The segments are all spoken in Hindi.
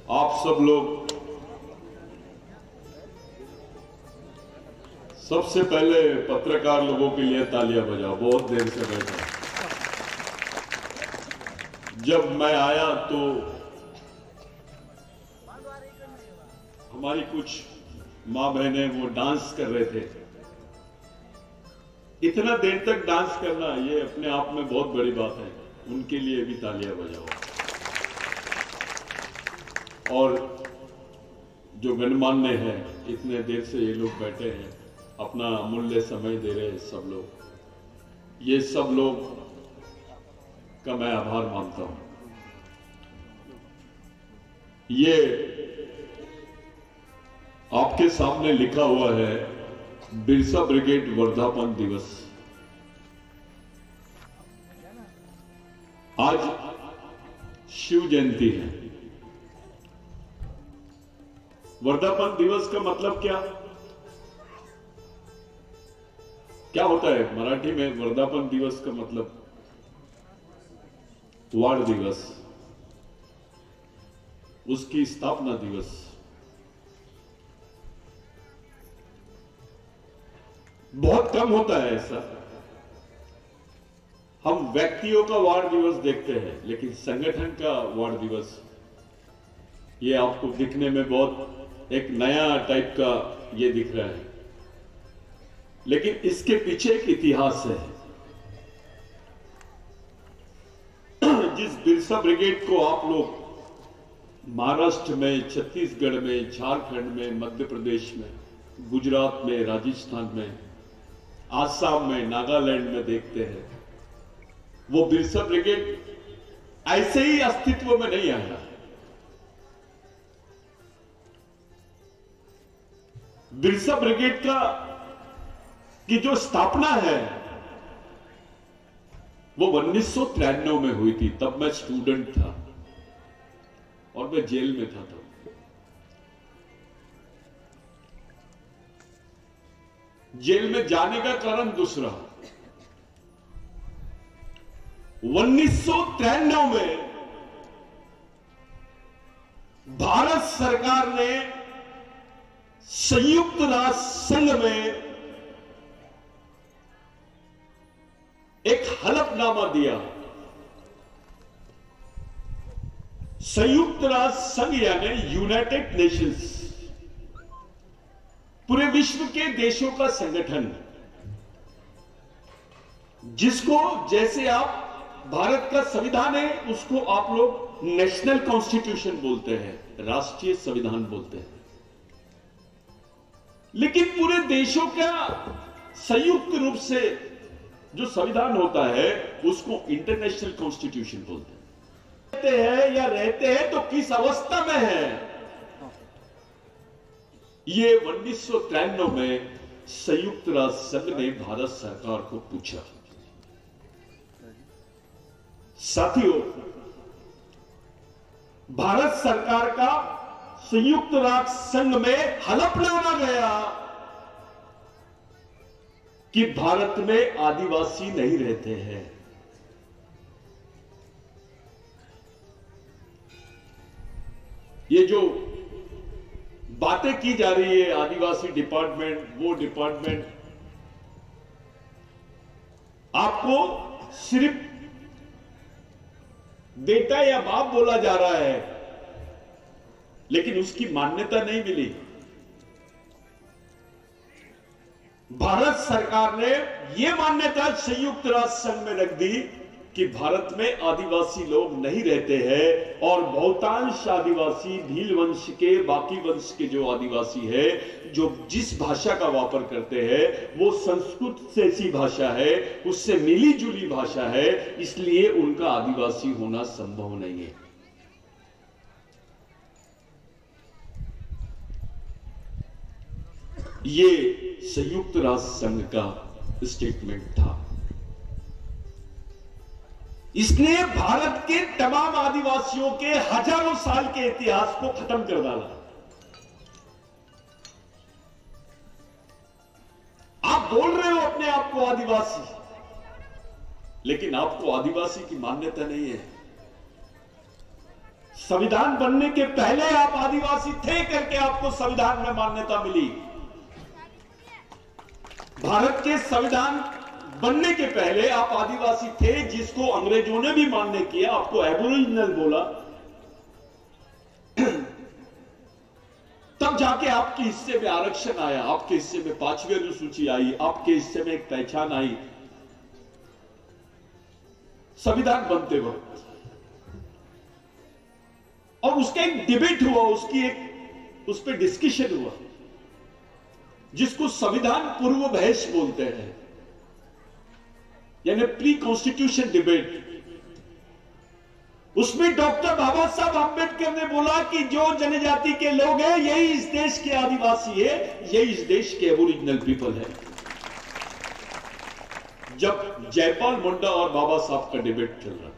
आप सब लोग सबसे पहले पत्रकार लोगों के लिए तालियां बजाओ। बहुत देर से बैठा, जब मैं आया तो हमारी कुछ मां बहनें वो डांस कर रहे थे। इतना देर तक डांस करना ये अपने आप में बहुत बड़ी बात है। उनके लिए भी तालियां बजाओ। और जो गणमान्य है, इतने देर से ये लोग बैठे हैं, अपना अमूल्य समय दे रहे हैं सब लोग, ये सब लोग का मैं आभार मानता हूं। ये आपके सामने लिखा हुआ है बिरसा ब्रिगेड वर्धापन दिवस। आज शिव जयंती है। वर्धापन दिवस का मतलब क्या होता है मराठी में? वर्धापन दिवस का मतलब वाड़ दिवस, उसकी स्थापना दिवस। बहुत कम होता है ऐसा। हम व्यक्तियों का वाड़ दिवस देखते हैं, लेकिन संगठन का वाड़ दिवस ये आपको दिखने में बहुत एक नया टाइप का ये दिख रहा है, लेकिन इसके पीछे एक इतिहास है। जिस बिरसा ब्रिगेड को आप लोग महाराष्ट्र में, छत्तीसगढ़ में, झारखंड में, मध्य प्रदेश में, गुजरात में, राजस्थान में, आसाम में, नागालैंड में देखते हैं, वो बिरसा ब्रिगेड ऐसे ही अस्तित्व में नहीं आया। बिरसा ब्रिगेड की जो स्थापना है वो 1993 में हुई थी। तब मैं स्टूडेंट था और मैं जेल में था। तब जेल में जाने का कारण दूसरा। 1993 में भारत सरकार ने संयुक्त राष्ट्र संघ में एक हलफनामा दिया। संयुक्त राष्ट्र संघ यानी यूनाइटेड नेशंस, पूरे विश्व के देशों का संगठन, जिसको जैसे आप भारत का संविधान है उसको आप लोग नेशनल कॉन्स्टिट्यूशन बोलते हैं, राष्ट्रीय संविधान बोलते हैं, लेकिन पूरे देशों का संयुक्त रूप से जो संविधान होता है उसको इंटरनेशनल कॉन्स्टिट्यूशन बोलते हैं। रहते हैं या रहते हैं तो किस अवस्था में है, ये 1993 में संयुक्त राष्ट्र संघ ने भारत सरकार को पूछा। साथियों, भारत सरकार का संयुक्त राष्ट्र संघ में हलफनामा गया कि भारत में आदिवासी नहीं रहते हैं। ये जो बातें की जा रही है, आदिवासी डिपार्टमेंट, वो डिपार्टमेंट, आपको सिर्फ बेटा या बाप बोला जा रहा है, लेकिन उसकी मान्यता नहीं मिली। भारत सरकार ने यह मान्यता संयुक्त राष्ट्र संघ में रख दी कि भारत में आदिवासी लोग नहीं रहते हैं, और बहुतांश आदिवासी भील वंश के, बाकी वंश के जो आदिवासी है, जो जिस भाषा का वापर करते हैं वो संस्कृत जैसी भाषा है, उससे मिली जुली भाषा है, इसलिए उनका आदिवासी होना संभव नहीं है। ये संयुक्त राष्ट्र संघ का स्टेटमेंट था। इसने भारत के तमाम आदिवासियों के हजारों साल के इतिहास को खत्म कर डाला। आप बोल रहे हो अपने आप को आदिवासी, लेकिन आपको आदिवासी की मान्यता नहीं है। संविधान बनने के पहले आप आदिवासी थे करके आपको संविधान में मान्यता मिली। भारत के संविधान बनने के पहले आप आदिवासी थे, जिसको अंग्रेजों ने भी मान्य किया, आपको एबोरिजिनल बोला। तब जाके आपके हिस्से में आरक्षण आया, आपके हिस्से में 5वीं अनुसूची आई, आपके हिस्से में एक पहचान आई संविधान बनते वक्त। और उसका एक डिबेट हुआ, उस पर डिस्कशन हुआ, जिसको संविधान पूर्व बहस बोलते हैं, यानी प्री कॉन्स्टिट्यूशन डिबेट। उसमें डॉक्टर बाबा साहब आंबेडकर ने बोला कि जो जनजाति के लोग हैं यही इस देश के आदिवासी है, यही इस देश के एबोरिजिनल पीपल है। जब जयपाल मुंडा और बाबा साहब का डिबेट चल रहा था,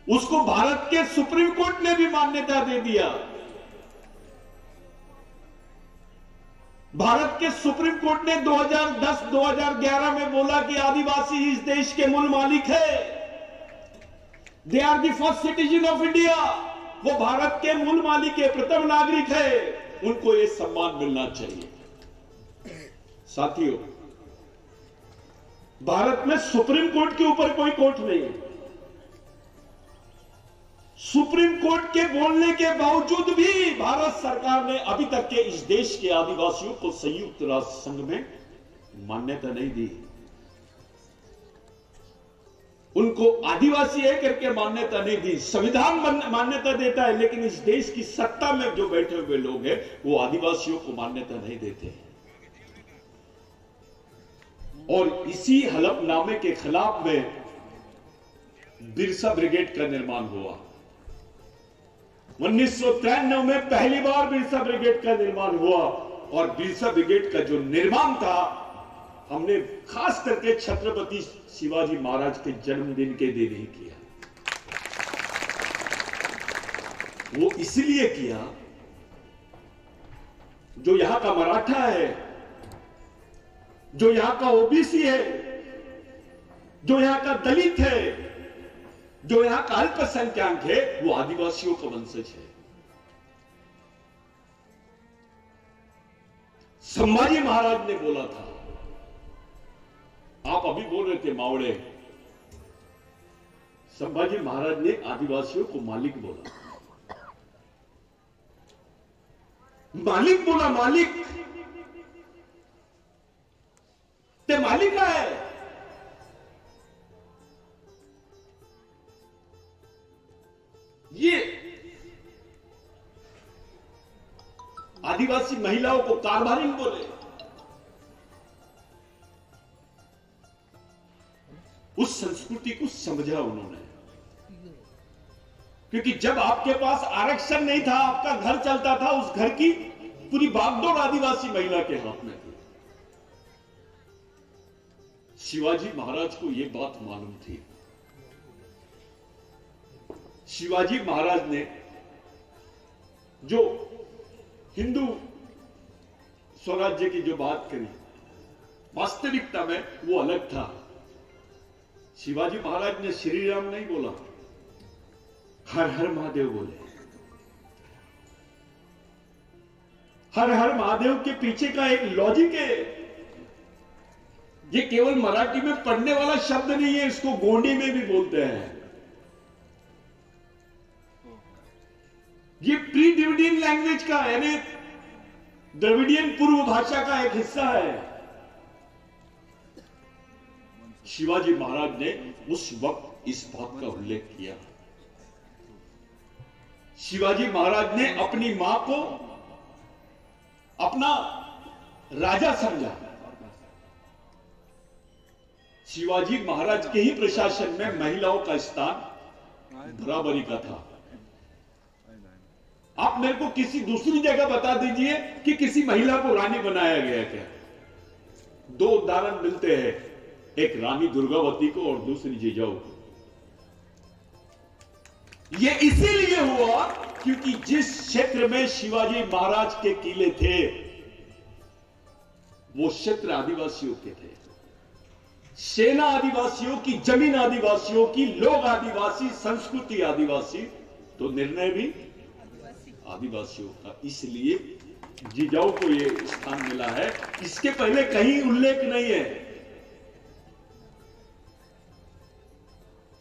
उसको भारत के सुप्रीम कोर्ट ने भी मान्यता दे दिया। भारत के सुप्रीम कोर्ट ने 2010-2011 में बोला कि आदिवासी इस देश के मूल मालिक है, they are the first citizen of India. वो भारत के मूल मालिक है, प्रथम नागरिक है, उनको ये सम्मान मिलना चाहिए। साथियों, भारत में सुप्रीम कोर्ट के ऊपर कोई कोर्ट नहीं है। सुप्रीम कोर्ट के बोलने के बावजूद भी भारत सरकार ने अभी तक के इस देश के आदिवासियों को संयुक्त राष्ट्र संघ में मान्यता नहीं दी। उनको आदिवासी है करके मान्यता नहीं दी। संविधान मान्यता देता है, लेकिन इस देश की सत्ता में जो बैठे हुए लोग हैं वो आदिवासियों को मान्यता नहीं देते हैं। और इसी हलफनामे के खिलाफ में बिरसा ब्रिगेड का निर्माण हुआ। 1993 में पहली बार बिरसा ब्रिगेड का निर्माण हुआ, और बिरसा ब्रिगेड का जो निर्माण था, हमने खास करके छत्रपति शिवाजी महाराज के जन्मदिन के दिन ही किया। वो इसलिए किया, जो यहां का मराठा है, जो यहां का ओबीसी है, जो यहां का दलित है, जो यहां का अल्पसंख्यक है, वो आदिवासियों का वंशज है। संभाजी महाराज ने बोला था, आप अभी बोल रहे थे मावड़े, संभाजी महाराज ने आदिवासियों को मालिक बोला। मालिक बोला, मालिक ते मालिक है। ये आदिवासी महिलाओं को कारभारी बोले। उस संस्कृति को समझा उन्होंने, क्योंकि जब आपके पास आरक्षण नहीं था, आपका घर चलता था, उस घर की पूरी बागडोर आदिवासी महिला के हाथ में थी। शिवाजी महाराज को यह बात मालूम थी। शिवाजी महाराज ने जो हिंदू स्वराज्य की जो बात करी, वास्तविकता में वो अलग था। शिवाजी महाराज ने श्री राम नहीं बोला, हर हर महादेव बोले। हर हर महादेव के पीछे का एक लॉजिक है। ये केवल मराठी में पढ़ने वाला शब्द नहीं है, इसको गोंडी में भी बोलते हैं। ये प्री द्रविडियन लैंग्वेज का, यानी द्रविडियन पूर्व भाषा का एक हिस्सा है। शिवाजी महाराज ने उस वक्त इस बात का उल्लेख किया। शिवाजी महाराज ने अपनी मां को अपना राजा समझा। शिवाजी महाराज के ही प्रशासन में महिलाओं का स्थान बराबरी का था। आप मेरे को किसी दूसरी जगह बता दीजिए कि किसी महिला को रानी बनाया गया क्या। दो उदाहरण मिलते हैं, एक रानी दुर्गावती को और दूसरी जिजाऊ को। यह इसीलिए हुआ क्योंकि जिस क्षेत्र में शिवाजी महाराज के किले थे वो क्षेत्र आदिवासियों के थे। सेना आदिवासियों की, जमीन आदिवासियों की, लोग आदिवासी, संस्कृति आदिवासी, तो निर्णय भी आदिवासियों का। इसलिए जिजाऊ को यह स्थान मिला है। इसके पहले कहीं उल्लेख नहीं है,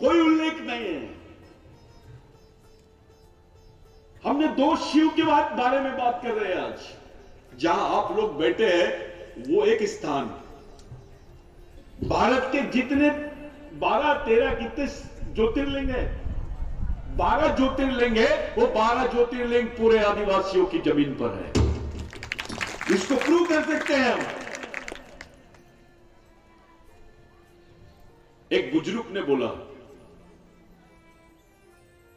कोई उल्लेख नहीं है। हमने दो शिव के बारे में बात कर रहे हैं आज। जहां आप लोग बैठे हैं वो एक स्थान, भारत के जितने 12-13 कितने ज्योतिर्लिंग है, 12 ज्योतिर्लिंग है, वो 12 ज्योतिर्लिंग पूरे आदिवासियों की जमीन पर है। इसको प्रूव कर सकते हैं हम। एक बुजुर्ग ने बोला,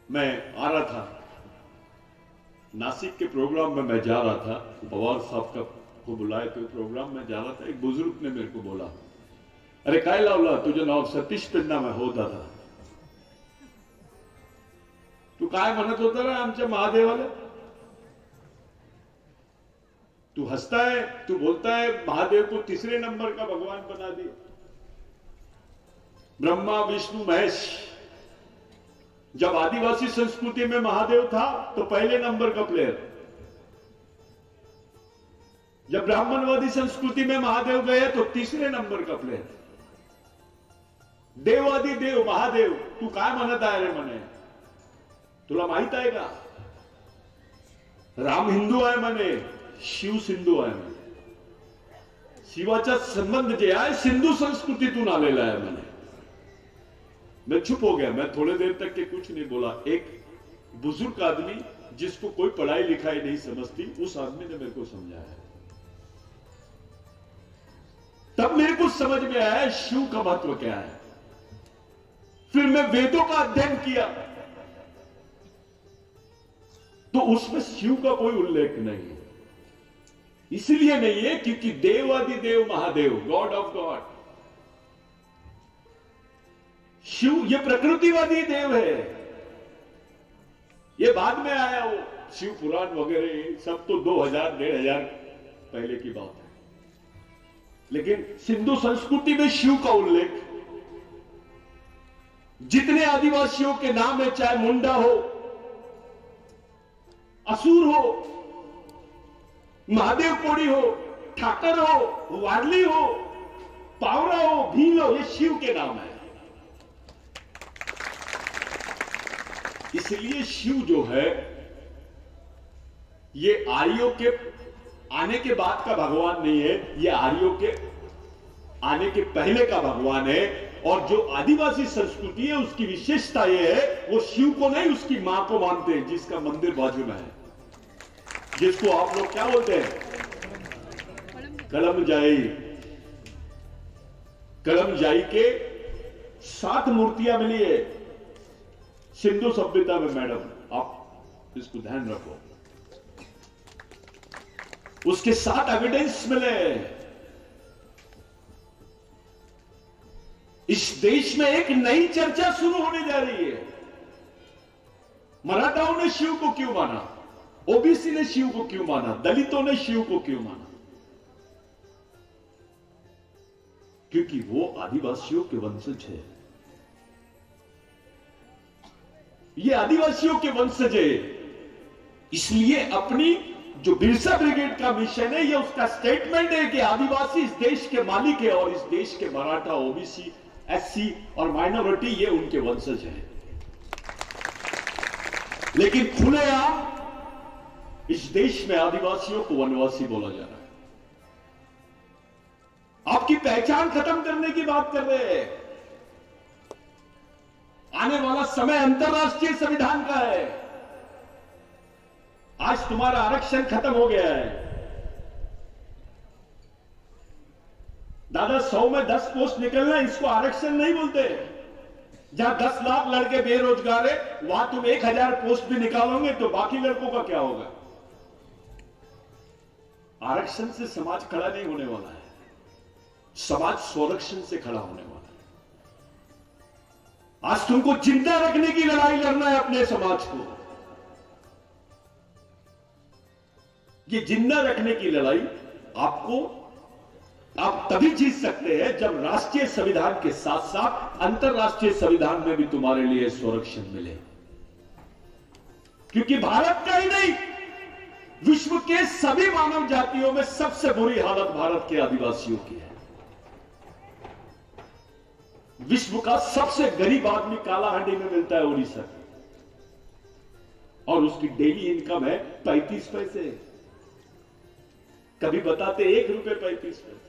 मैं आ रहा था नासिक के प्रोग्राम में, मैं जा रहा था, पवार साहब का को बुलाए तो प्रोग्राम में जा रहा था। एक बुजुर्ग ने मेरे को बोला, अरे काय लावला तुझं नाव सतीश पिंडा में हो दादा, तू काय म्हणत होता रे आमच्या महादेवाला? तू हंसता है, तू बोलता है महादेव को तीसरे नंबर का भगवान बना दिया। ब्रह्मा विष्णु महेश, जब आदिवासी संस्कृति में महादेव था तो पहले नंबर का प्लेयर, जब ब्राह्मणवादी संस्कृति में महादेव गए तो तीसरे नंबर का प्लेयर। देवादी देव महादेव, तू काय म्हणत आहे रे म्हणे? तुला माहित आहे का राम हिंदू आहे म्हणे, शिव सिंधू आहे म्हणे। शिवाचा संबंध जे आहे सिंधू संस्कृतीतून आलेला आहे म्हणे। मैं चुप हो गया, मैं थोड़ी देर तक के कुछ नहीं बोला। एक बुजुर्ग आदमी जिसको कोई पढ़ाई लिखाई नहीं समझती, उस आदमी ने मेरे को समझाया। तब मेरे को समझ में आया शिव का महत्व क्या है। फिर मैं वेदों का अध्ययन किया तो उसमें शिव का कोई उल्लेख नहीं है। इसलिए नहीं है क्योंकि देवादिदेव Mahadev, god of god, Shiv ये प्रकृतिवादी देव है। ये बाद में आया, वो शिव पुराण वगैरह सब तो 2000-1500 पहले की बात है। लेकिन सिंधु संस्कृति में शिव का उल्लेख जितने आदिवासियों के नाम है, चाहे मुंडा हो, असुर हो, महादेव कोड़ी हो, ठाकर हो, वारली हो, पावरा हो, भील हो, ये शिव के नाम है। इसलिए शिव जो है ये आर्यों के आने के बाद का भगवान नहीं है, ये आर्यों के आने के पहले का भगवान है। और जो आदिवासी संस्कृति है उसकी विशेषता ये है, वो शिव को नहीं उसकी मां को मानते हैं, जिसका मंदिर बाजू में है, जिसको आप लोग क्या बोलते हैं, कलमजाई। कलमजाई के 7 मूर्तियां मिली है सिंधु सभ्यता में। मैडम आप इसको ध्यान रखो, उसके 7 एविडेंस मिले। इस देश में एक नई चर्चा शुरू होने जा रही है। मराठाओं ने शिव को क्यों माना, ओबीसी ने शिव को क्यों माना, दलितों ने शिव को क्यों माना? क्योंकि वो आदिवासियों के वंशज है। ये आदिवासियों के वंशज है। इसलिए अपनी जो बिरसा ब्रिगेड का मिशन है, ये उसका स्टेटमेंट है कि आदिवासी इस देश के मालिक है और इस देश के मराठा, ओबीसी, एससी और माइनॉरिटी ये उनके वंशज हैं। लेकिन खुलेआम इस देश में आदिवासियों को वनवासी बोला जा रहा है। आपकी पहचान खत्म करने की बात कर रहे हैं। आने वाला समय अंतरराष्ट्रीय संविधान का है। आज तुम्हारा आरक्षण खत्म हो गया है। दादा 100 में 10 पोस्ट निकलना, इसको आरक्षण नहीं बोलते। जहां 10 लाख लड़के बेरोजगार है, वहां तुम 1000 पोस्ट भी निकालोगे तो बाकी लड़कों का क्या होगा? आरक्षण से समाज खड़ा नहीं होने वाला है, समाज स्वरक्षण से खड़ा होने वाला है। आज तुमको जिंदा रखने की लड़ाई लड़ना है अपने समाज को। ये जिंदा रखने की लड़ाई आपको आप तभी जीत सकते हैं जब राष्ट्रीय संविधान के साथ साथ अंतरराष्ट्रीय संविधान में भी तुम्हारे लिए संरक्षण मिले। क्योंकि भारत का ही नहीं, विश्व के सभी मानव जातियों में सबसे बुरी हालत भारत के आदिवासियों की है। विश्व का सबसे गरीब आदमी कालाहांडी में मिलता है, उड़ीसा, और उसकी डेली इनकम है 35 पैसे। कभी बताते 1 रुपए 35 पैसे।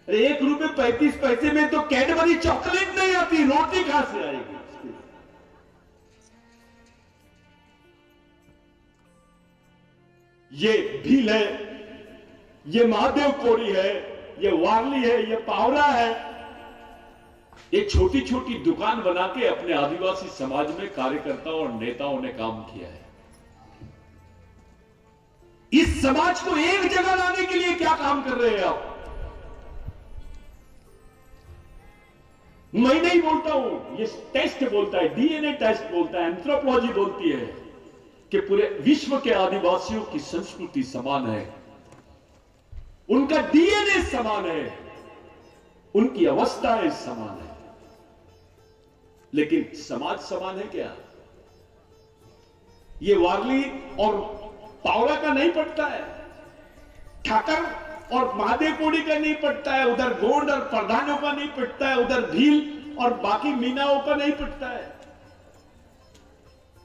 1 रुपए 35 पैसे में तो कैडबरी चॉकलेट नहीं आती, रोटी कहां से आएगी? ये भील है, ये महादेव कोरी है, ये वारली है, ये पावरा है। एक छोटी छोटी दुकान बना के अपने आदिवासी समाज में कार्यकर्ताओं और नेताओं ने काम किया है। इस समाज को एक जगह लाने के लिए क्या काम कर रहे हैं आप? मैं नहीं बोलता हूं, ये टेस्ट बोलता है, डीएनए टेस्ट बोलता है, एंथ्रोपोलॉजी बोलती है कि पूरे विश्व के आदिवासियों की संस्कृति समान है, उनका डीएनए समान है, उनकी अवस्थाएं समान है। लेकिन समाज समान है क्या? ये वारली और पावरा का नहीं पड़ता है, ठाकर और महादेव कोड़ी का नहीं पड़ता है, उधर गोंड और प्रधानों का नहीं पड़ता है, उधर भील और बाकी मीनाओं का नहीं पड़ता है।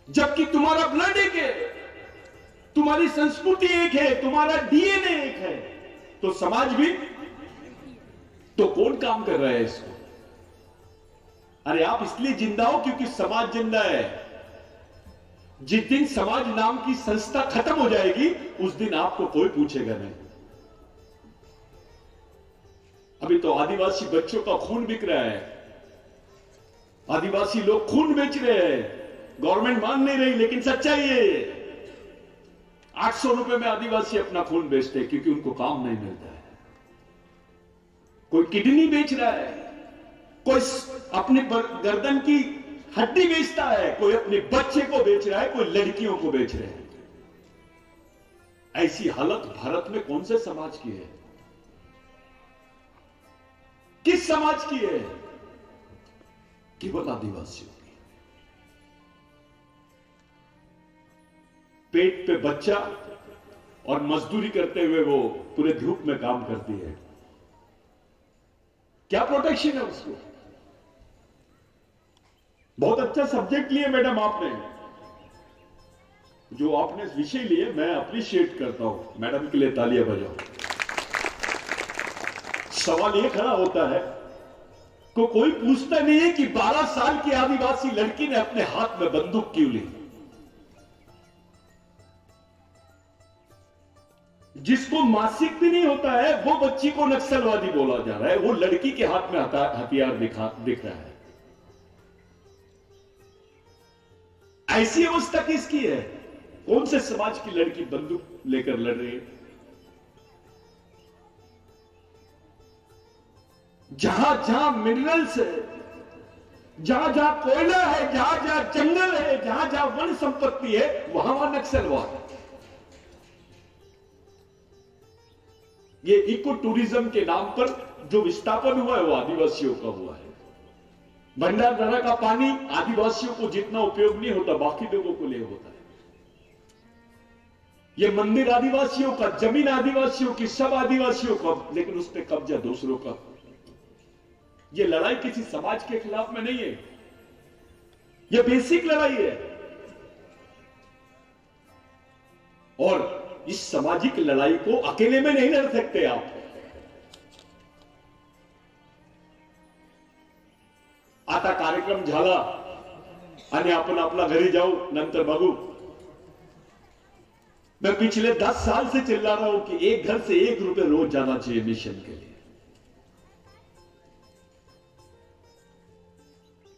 जबकि तुम्हारा ब्लड एक है, तुम्हारी संस्कृति एक है, तुम्हारा डीएनए एक है, तो समाज भी। तो कौन काम कर रहा है इसको? अरे आप इसलिए जिंदा हो क्योंकि समाज जिंदा है। जिस दिन समाज नाम की संस्था खत्म हो जाएगी, उस दिन आपको कोई पूछेगा नहीं। अभी तो आदिवासी बच्चों का खून बिक रहा है, आदिवासी लोग खून बेच रहे हैं, गवर्नमेंट मान नहीं रही, लेकिन सच्चाई है। 800 रुपए में आदिवासी अपना खून बेचते हैं क्योंकि उनको काम नहीं मिलता है। कोई किडनी बेच रहा है, कोई अपने गर्दन की हड्डी बेचता है, कोई अपने बच्चे को बेच रहा है, कोई लड़कियों को बेच रहे हैं। ऐसी हालत भारत में कौन से समाज की है? किस समाज की है? केवल आदिवासियों की। पेट पे बच्चा और मजदूरी करते हुए वो पूरे धूप में काम करती है। क्या प्रोटेक्शन है उसको? बहुत अच्छा सब्जेक्ट लिए मैडम आपने, जो आपने विषय लिए, मैं अप्रिशिएट करता हूं। मैडम के लिए तालियां बजाओ। सवाल यह खड़ा होता है को कोई पूछता नहीं है कि 12 साल की आदिवासी लड़की ने अपने हाथ में बंदूक क्यों ली? जिसको मासिक भी नहीं होता है वो बच्ची को नक्सलवादी बोला जा रहा है, वो लड़की के हाथ में हथियार दिख रहा है। ऐसी अवस्था किसकी है? कौन से समाज की लड़की बंदूक लेकर लड़ रही है? जहां जहां मिनरल्स है, जहां जहां कोयला है, जहां जहां जंगल है, जहां जहां वन संपत्ति है, वहां वहां नक्सलवाद है। ये इको टूरिज्म के नाम पर जो विस्थापन हुआ है वो आदिवासियों का हुआ है। भंडारदरा का पानी आदिवासियों को जितना उपयोग नहीं होता, बाकी लोगों को ले होता है। ये मंदिर आदिवासियों का, जमीन आदिवासियों की, सब आदिवासियों का, लेकिन उस पर कब्जा दूसरों का। ये लड़ाई किसी समाज के खिलाफ में नहीं है, ये बेसिक लड़ाई है। और इस सामाजिक लड़ाई को अकेले में नहीं लड़ सकते आप। आता कार्यक्रम झाला आणि आपण आपला घरी जाऊ, नंतर बघू। मैं पिछले 10 साल से चिल्ला रहा हूं कि एक घर से 1 रुपए रोज जाना चाहिए मिशन के लिए।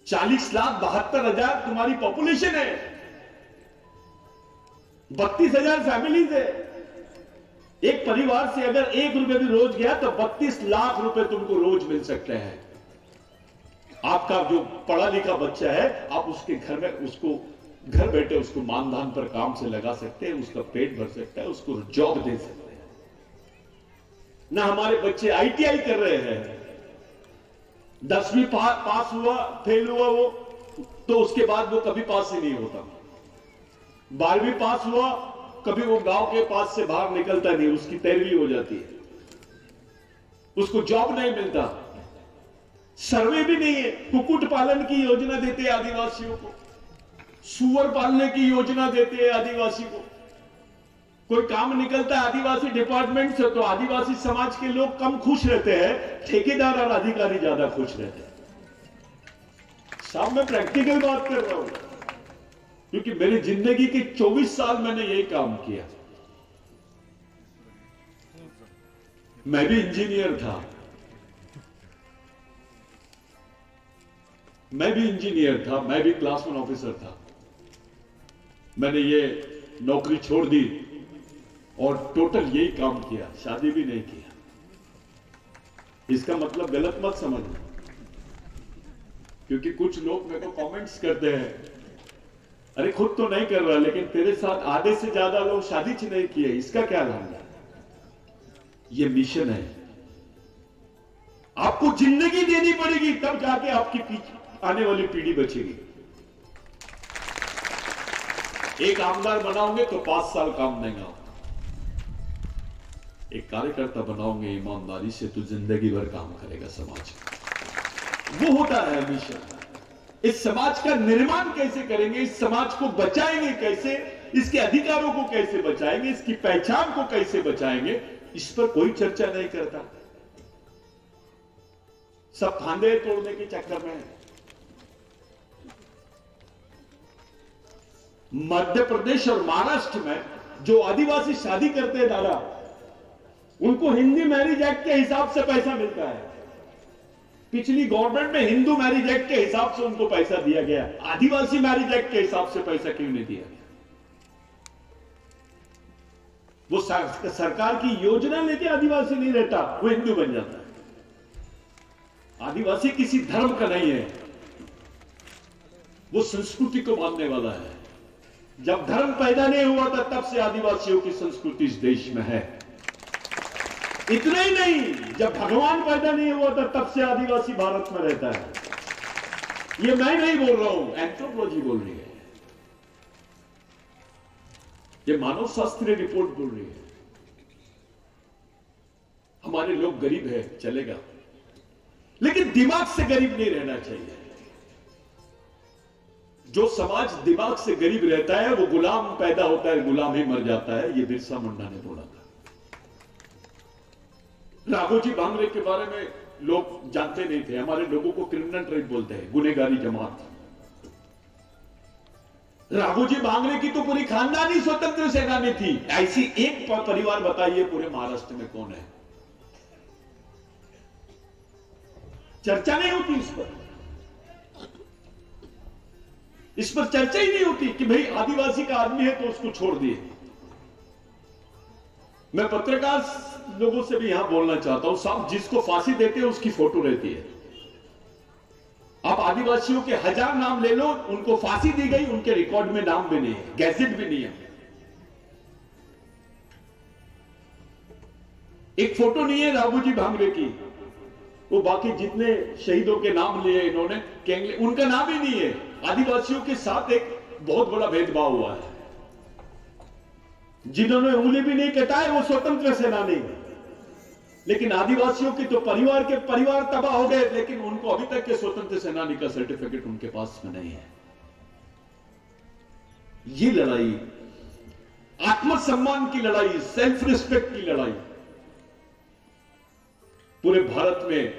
40,72,000 तुम्हारी पॉपुलेशन है, 32,000 फैमिलीज है। एक परिवार से अगर 1 रुपए भी रोज गया तो 32 लाख रुपए तुमको रोज मिल सकते हैं। आपका जो पढ़ा लिखा बच्चा है, आप उसके घर में उसको घर बैठे उसको मानधान पर काम से लगा सकते हैं, उसका पेट भर सकता है, उसको जॉब दे सकते हैं। ना हमारे बच्चे ITI कर रहे हैं। 10वीं पास हुआ, फेल हुआ वो, तो उसके बाद वो कभी पास ही नहीं होता। 12वीं पास हुआ, कभी वो गांव के पास से बाहर निकलता नहीं, उसकी 13वीं हो जाती है, उसको जॉब नहीं मिलता। सर्वे भी नहीं है। कुक्कुट पालन की योजना देते हैं आदिवासियों को, सुअर पालने की योजना देते हैं आदिवासी को। कोई काम निकलता है आदिवासी डिपार्टमेंट से तो आदिवासी समाज के लोग कम खुश रहते हैं, ठेकेदार और अधिकारी ज्यादा खुश रहते हैं। साहब मैं प्रैक्टिकल बात कर रहा हूं, क्योंकि मेरी जिंदगी के 24 साल मैंने यही काम किया। मैं भी इंजीनियर था, मैं भी क्लास 1 ऑफिसर था। मैंने ये नौकरी छोड़ दी और टोटल यही काम किया, शादी भी नहीं किया। इसका मतलब गलत मत समझना, क्योंकि कुछ लोग मेरे को कमेंट्स करते हैं, अरे खुद तो नहीं कर रहा लेकिन तेरे साथ आधे से ज्यादा लोग शादी नहीं किए, इसका क्या लाभ है? ये मिशन है। आपको जिंदगी देनी पड़ेगी, तब जाके आपकी आने वाली पीढ़ी बचेगी। एक आमदार बनाओगे तो 5 साल काम देगा, एक कार्यकर्ता बनाओगे ईमानदारी से तो जिंदगी भर काम करेगा समाज का। वो होता है मिशन। इस समाज का निर्माण कैसे करेंगे, इस समाज को बचाएंगे कैसे, इसके अधिकारों को कैसे बचाएंगे, इसकी पहचान को कैसे बचाएंगे, इस पर कोई चर्चा नहीं करता। सब फांदे तोड़ने के चक्कर में है। मध्य प्रदेश और महाराष्ट्र में जो आदिवासी शादी करते हैं दादा, उनको हिंदी मैरिज एक्ट के हिसाब से पैसा मिलता है। पिछली गवर्नमेंट में हिंदू मैरिज एक्ट के हिसाब से उनको पैसा दिया गया, आदिवासी मैरिज एक्ट के हिसाब से पैसा क्यों नहीं दिया गया? वो सरकार की योजना लेके आदिवासी नहीं रहता, वो हिंदू बन जाता है। आदिवासी किसी धर्म का नहीं है, वो संस्कृति को मानने वाला है। जब धर्म पैदा नहीं हुआ था तब से आदिवासियों की संस्कृति इस देश में है। इतना ही नहीं, जब भगवान पैदा नहीं हुआ था तब से आदिवासी भारत में रहता है। ये मैं नहीं बोल रहा हूं, एंथ्रोपोलॉजी बोल रही है, ये मानव शास्त्रीय रिपोर्ट बोल रही है। हमारे लोग गरीब है, चलेगा, लेकिन दिमाग से गरीब नहीं रहना चाहिए। जो समाज दिमाग से गरीब रहता है वो गुलाम पैदा होता है, गुलाम ही मर जाता है। ये बिरसा मुंडा ने बोला था। राघोजी भांगरे के बारे में लोग जानते नहीं थे। हमारे लोगों को क्रिमिनल ट्राइब बोलते हैं, गुनेगारी जमात। राघोजी भांगरे की तो पूरी खानदानी स्वतंत्र सेनानी थी। ऐसी एक परिवार बताइए पूरे महाराष्ट्र में कौन है? चर्चा नहीं होती इस पर चर्चा ही नहीं होती कि भाई आदिवासी का आदमी है तो उसको छोड़ दिए। मैं पत्रकार लोगों से भी यहां बोलना चाहता हूं, साहब जिसको फांसी देते हैं उसकी फोटो रहती है। आप आदिवासियों के 1000 नाम ले लो, उनको फांसी दी गई, उनके रिकॉर्ड में नाम भी नहीं है, गैजेट भी नहीं है। एक फोटो नहीं है राघोजी भांगरे की। वो बाकी जितने शहीदों के नाम लिए इन्होंने, उनका नाम ही नहीं है। आदिवासियों के साथ एक बहुत बड़ा भेदभाव हुआ है। जिन्होंने उंगली भी नहीं कटाए वो स्वतंत्र सेनानी, लेकिन आदिवासियों की तो परिवार के परिवार तबाह हो गए, लेकिन उनको अभी तक के स्वतंत्र सेनानी का सर्टिफिकेट उनके पास में नहीं है। ये लड़ाई आत्मसम्मान की लड़ाई, सेल्फ रिस्पेक्ट की लड़ाई पूरे भारत में,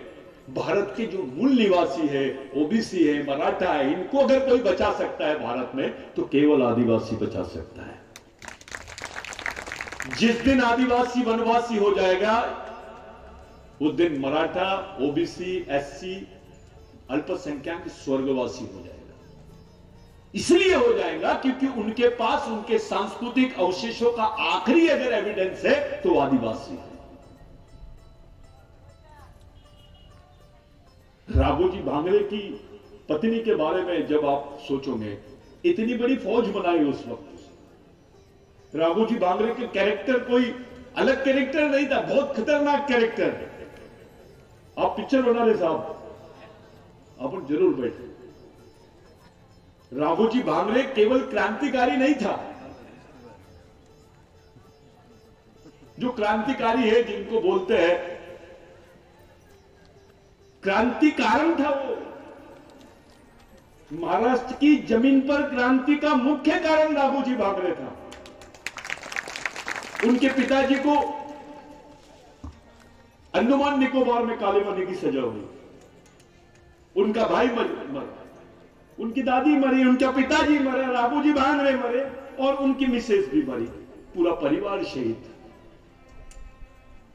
भारत के जो मूल निवासी है, ओबीसी है, मराठा है, इनको अगर कोई बचा सकता है भारत में तो केवल आदिवासी बचा सकता है। जिस दिन आदिवासी वनवासी हो जाएगा उस दिन मराठा, ओबीसी, एससी, अल्पसंख्यक स्वर्गवासी हो जाएगा। इसलिए हो जाएगा क्योंकि उनके पास उनके सांस्कृतिक अवशेषों का आखिरी अगर एविडेंस है तो आदिवासी है। राघोजी भांगरे की पत्नी के बारे में जब आप सोचोगे, इतनी बड़ी फौज बनाई उस वक्त। राघोजी भांगरे के कैरेक्टर कोई अलग कैरेक्टर नहीं था, बहुत खतरनाक कैरेक्टर। आप पिक्चर बना रहे साहब, आप जरूर बैठे। राघोजी भांगरे केवल क्रांतिकारी नहीं था, जो क्रांतिकारी है, जिनको बोलते हैं क्रांतिकारण था वो। महाराष्ट्र की जमीन पर क्रांति का मुख्य कारण राघोजी भांगरे था। उनके पिताजी को अंडमान निकोबार में काले पानी की सजा हुई, उनका भाई मरा, उनकी दादी मरी, उनका पिताजी मरा, राघोजी भांगरे मरे और उनकी मिसेस भी मरी, पूरा परिवार शहीद।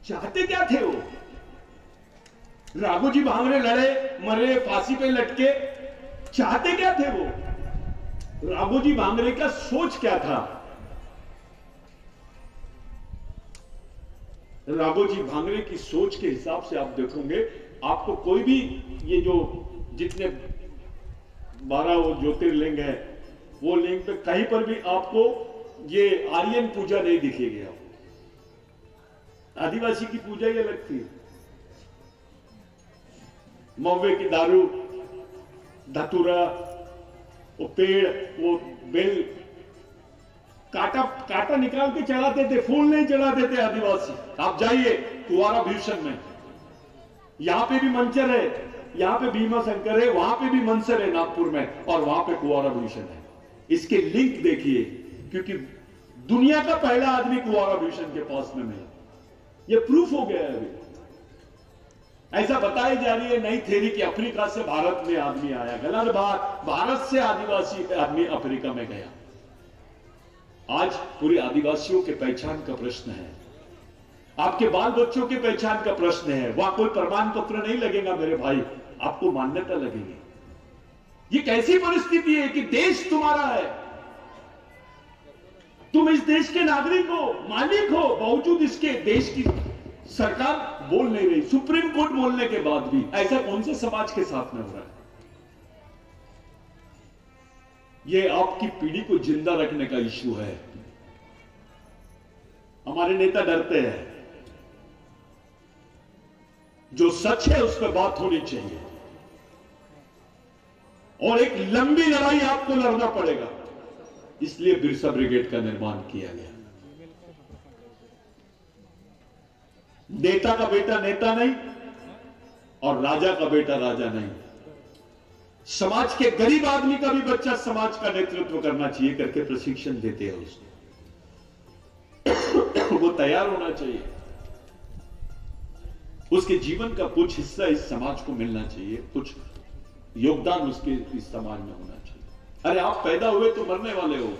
चाहते क्या थे वो? राघोजी भांगरे लड़े, मरे, फांसी पे लटके, चाहते क्या थे वो? राघोजी भांगरे का सोच क्या था? राघोजी भांगरे की सोच के हिसाब से आप देखोगे, आपको कोई भी ये जो जितने 12 वो ज्योतिर्लिंग है, वो लिंग पे कहीं पर भी आपको ये आर्यन पूजा नहीं दिखेगी। आपको आदिवासी की पूजा ही अलग थी। महुए की दारू, धतूरा, वो पेड़, वो बेल, काटा निकाल के चढ़ाते थे, फूल नहीं चढ़ाते थे आदिवासी। आप जाइए कुंवारा भीषण में, यहां पे भी मंचर है, यहां पे भीमा शंकर है, वहां पे भी मंचर है नागपुर में, और वहां पे कुंवारा भीषण है। इसके लिंक देखिए, क्योंकि दुनिया का पहला आदमी कुंवारा भीषण के पास में मिला, ये प्रूफ हो गया है। अभी ऐसा बताई जा रही है नई थ्योरी कि अफ्रीका से भारत में आदमी आया, गलत बात। भारत से आदिवासी आदमी अफ्रीका में गया। आज पूरे आदिवासियों के पहचान का प्रश्न है, आपके बाल बच्चों के पहचान का प्रश्न है। वहां कोई प्रमाण पत्र नहीं लगेगा मेरे भाई, आपको मान्यता लगेगी। ये कैसी परिस्थिति है कि देश तुम्हारा है, तुम इस देश के नागरिक हो, मालिक हो, बावजूद इसके देश की सरकार बोल नहीं रही, सुप्रीम कोर्ट बोलने के बाद भी। ऐसा कौन से समाज के साथ में हो रहा है? ये आपकी पीढ़ी को जिंदा रखने का इश्यू है। हमारे नेता डरते हैं, जो सच है उस पर बात होनी चाहिए, और एक लंबी लड़ाई आपको लड़ना पड़ेगा। इसलिए बिरसा ब्रिगेड का निर्माण किया गया। नेता का बेटा नेता नहीं और राजा का बेटा राजा नहीं, समाज के गरीब आदमी का भी बच्चा समाज का नेतृत्व करना चाहिए करके प्रशिक्षण देते हैं उसको। वो तैयार होना चाहिए, उसके जीवन का कुछ हिस्सा इस समाज को मिलना चाहिए, कुछ योगदान उसके इस समाज में होना चाहिए। अरे आप पैदा हुए तो मरने वाले हो,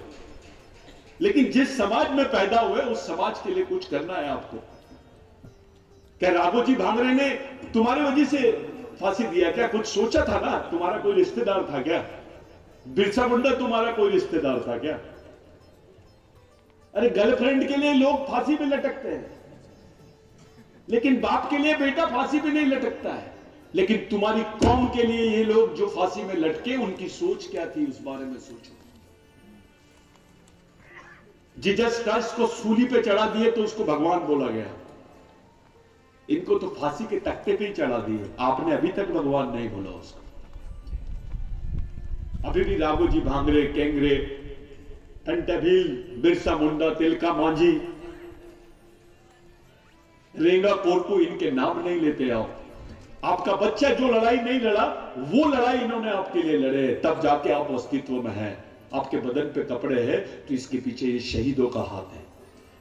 लेकिन जिस समाज में पैदा हुए उस समाज के लिए कुछ करना है आपको। क्या राघोजी भांगरे ने तुम्हारी वजह से फांसी दिया क्या? कुछ सोचा था ना? तुम्हारा कोई रिश्तेदार था क्या? बिरसा मुंडा तुम्हारा कोई रिश्तेदार था क्या? अरे गर्लफ्रेंड के लिए लोग फांसी पे लटकते हैं, लेकिन बाप के लिए बेटा फांसी पे नहीं लटकता है। लेकिन तुम्हारी कौम के लिए ये लोग जो फांसी में लटके, उनकी सोच क्या थी उस बारे में सोचो। जीसस क्राइस्ट को सूली पे चढ़ा दिए तो उसको भगवान बोला गया, इनको तो फांसी के तख्ते पे ही चढ़ा दिए, आपने अभी तक भगवान नहीं बोला उसको। अभी भी राघोजी भांगरे, केंगरे, टंटाभील, बिरसा मुंडा, तिलका मांझी, रेंगा कोरकू, इनके नाम नहीं लेते आप। आपका बच्चा जो लड़ाई नहीं लड़ा, वो लड़ाई इन्होंने आपके लिए लड़े, तब जाके आप अस्तित्व में हैं। आपके बदन पे कपड़े हैं तो इसके पीछे ये शहीदों का हाथ है।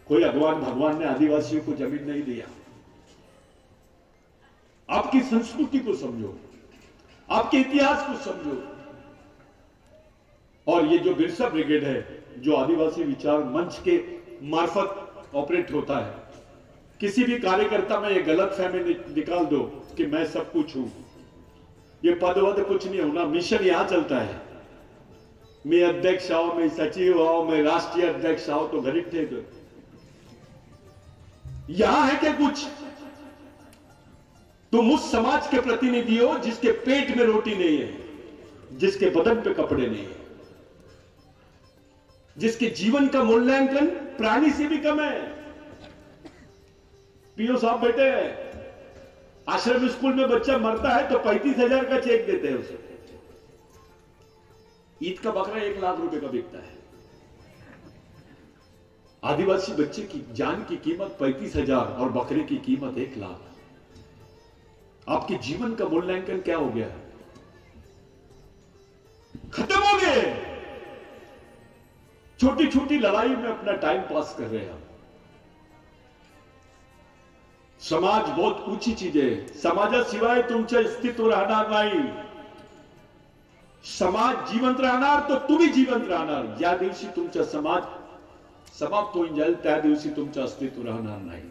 कोई भगवान ने आदिवासियों को जमीन नहीं दिया। आपकी संस्कृति को समझो, आपके इतिहास को समझो। और ये जो बिरसा ब्रिगेड है, जो आदिवासी विचार मंच के मार्फत ऑपरेट होता है, किसी भी कार्यकर्ता में ये गलत फहमी निकाल दो कि मैं सब कुछ हूं। ये पद वद कुछ नहीं होना, मिशन यहां चलता है। मैं अध्यक्ष आओ, मैं सचिव आओ, मैं राष्ट्रीय अध्यक्ष आओ तो गरीब थे। तो यहां है क्या कुछ? तुम उस समाज के प्रतिनिधि हो जिसके पेट में रोटी नहीं है, जिसके बदन पे कपड़े नहीं है, जिसके जीवन का मूल्यांकन प्राणी से भी कम है। पीओ साहब बैठे हैं, आश्रम स्कूल में बच्चा मरता है तो 35,000 का चेक देते हैं उसे। ईद का बकरा 1 लाख रुपए का बिकता है। आदिवासी बच्चे की जान की कीमत 35,000 और बकरे की कीमत 1 लाख। आपके जीवन का मूल्यांकन क्या हो गया? खत्म हो गए। छोटी छोटी लड़ाई में अपना टाइम पास कर रहे हैं। समाज बहुत ऊंची चीज आहे, समाजाशिवाय तुमचं अस्तित्व राहणार नाही। समाज जिवंत राहणार तो तुम्ही जिवंत राहणार। ज्या दिवशी तुमचा समाज समाप्त होऊन जाईल त्या दिवशी तुमचं अस्तित्व राहणार नाही।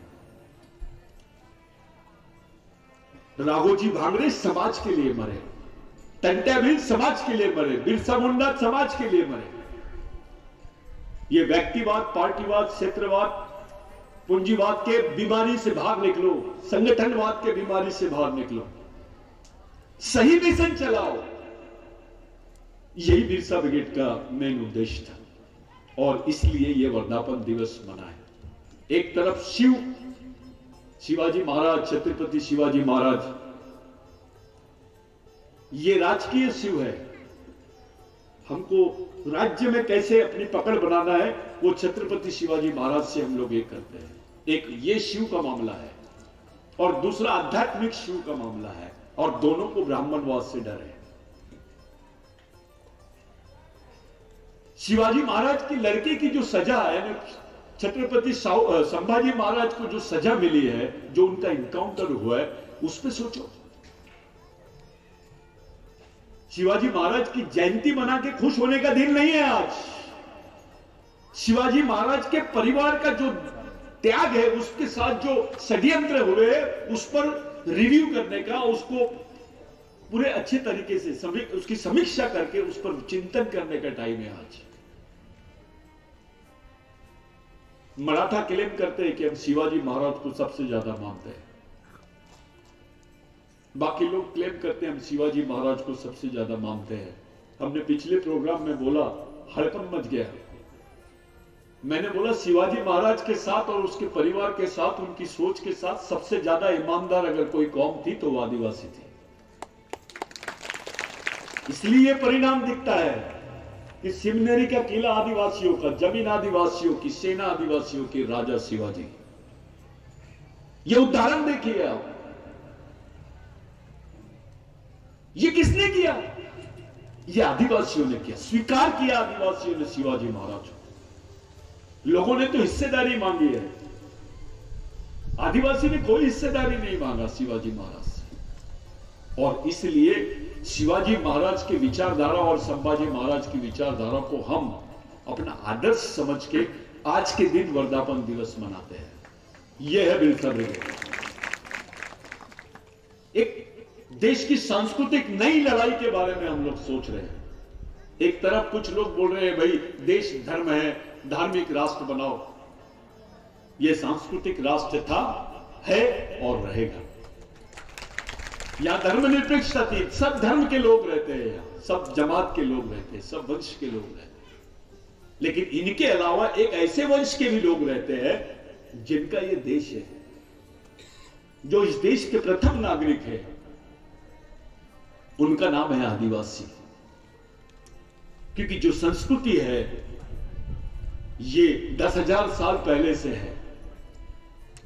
राघोजी भांगरे समाज के लिए मरे, टंट्या भील समाज के लिए मरे, बिरसा मुंडा समाज के लिए मरे। ये व्यक्तिवाद, पार्टीवाद, क्षेत्रवाद, पूंजीवाद के बीमारी से बाहर निकलो, संगठनवाद के बीमारी से बाहर निकलो, सही मिशन चलाओ। यही बिरसा ब्रिगेड का मेन उद्देश्य था और इसलिए यह वर्धापन दिवस मनाए। एक तरफ शिवाजी महाराज, छत्रपति शिवाजी महाराज, ये राजकीय शिव है। हमको राज्य में कैसे अपनी पकड़ बनाना है वो छत्रपति शिवाजी महाराज से हम लोग ये करते हैं। एक ये शिव का मामला है और दूसरा आध्यात्मिक शिव का मामला है और दोनों को ब्राह्मणवाद से डर है। शिवाजी महाराज की लड़के की जो सजा है, छत्रपति संभाजी महाराज को जो सजा मिली है, जो उनका इनकाउंटर हुआ है, उस पर सोचो। शिवाजी महाराज की जयंती मना के खुश होने का दिन नहीं है आज। शिवाजी महाराज के परिवार का जो त्याग है, उसके साथ जो षड्यंत्र हुए, उस पर रिव्यू करने का, उसको पूरे अच्छे तरीके से उसकी समीक्षा करके उस पर चिंतन करने का टाइम है आज। मराठा क्लेम करते हैं कि हम शिवाजी महाराज को सबसे ज्यादा मानते हैं। बाकी लोग क्लेम करते हैं हम शिवाजी महाराज को सबसे ज्यादा मानते हैं। हमने पिछले प्रोग्राम में बोला, हड़कंप मच गया। मैंने बोला शिवाजी महाराज के साथ और उसके परिवार के साथ, उनकी सोच के साथ सबसे ज्यादा ईमानदार अगर कोई कौम थी तो वो आदिवासी थी। इसलिए परिणाम दिखता है कि सिमनेरी का किला आदिवासियों का, जमीन आदिवासियों की, सेना आदिवासियों की, राजा शिवाजी। ये उदाहरण देखिए आप। ये किसने किया? ये आदिवासियों ने किया, स्वीकार किया आदिवासियों ने शिवाजी महाराज को। लोगों ने तो हिस्सेदारी मांगी है, आदिवासी ने कोई हिस्सेदारी नहीं मांगा शिवाजी महाराज से। और इसलिए शिवाजी महाराज की विचारधारा और संभाजी महाराज की विचारधारा को हम अपना आदर्श समझ के आज के दिन वर्धापन दिवस मनाते हैं। यह है बिरसा ब्रिगेड। एक देश की सांस्कृतिक नई लड़ाई के बारे में हम लोग सोच रहे हैं। एक तरफ कुछ लोग बोल रहे हैं भाई देश धर्म है, धार्मिक राष्ट्र बनाओ। यह सांस्कृतिक राष्ट्र था, है और रहेगा। यहां धर्मनिरपेक्षता थी, सब धर्म के लोग रहते हैं, यहां सब जमात के लोग रहते हैं, सब वंश के लोग रहते हैं। लेकिन इनके अलावा एक ऐसे वंश के भी लोग रहते हैं जिनका यह देश है, जो इस देश के प्रथम नागरिक है। उनका नाम है आदिवासी। क्योंकि जो संस्कृति है ये 10,000 साल पहले से है।